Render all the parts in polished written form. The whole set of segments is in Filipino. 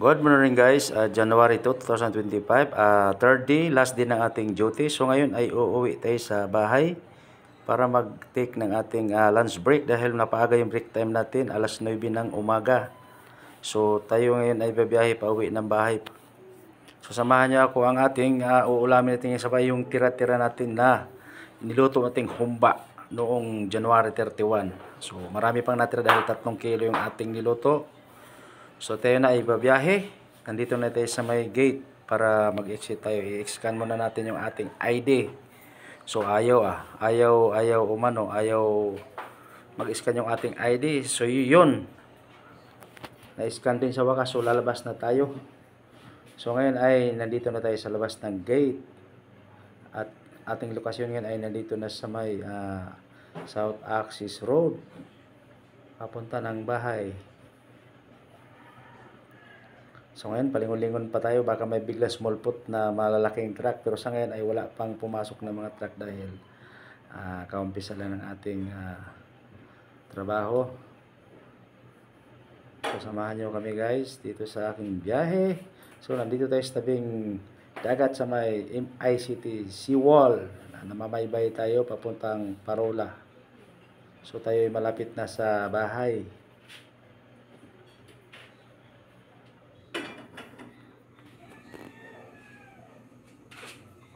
Good morning guys, January 2, 2025, third day, last day ng ating duty. So ngayon ay uuwi tayo sa bahay para mag-take ng ating lunch break dahil napaaga yung break time natin, alas 9 ng umaga. So tayo ngayon ay babiyahe pa uwi ng bahay. So samahan niyo ako, ang ating uulamin natin sabay yung tira-tira natin na niluto nating humba noong January 31. So marami pang natira dahil 3 kilo yung ating niluto. So tayo na ay babiyahe. Nandito na tayo sa may gate para mag-exit tayo. I-scan muna natin yung ating ID. So ayaw mag-scan yung ating ID. So yun. Na-scan din sa wakas. So lalabas na tayo. So ngayon ay nandito na tayo sa labas ng gate. At ating lokasyon ngayon ay nandito na sa may South Axis Road. Papunta ng bahay. So ngayon, palingon-lingon pa tayo. Baka may bigla small put na malalaking truck. Pero sa ngayon ay wala pang pumasok na mga truck dahil kaumpisa lang ng ating trabaho. So samahan nyo kami guys dito sa aking biyahe. So nandito tayo sa tabing dagat sa may ICT Seawall. Namamaybay tayo papuntang Parola. So tayo ay malapit na sa bahay.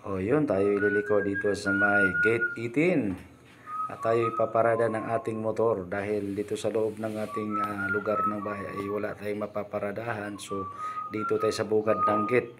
O yun, tayo ililiko dito sa may gate 18. At tayo ipaparada ng ating motor dahil dito sa loob ng ating lugar ng bahay ay wala tayong mapaparadahan. So dito tayo sa bukad ng gate.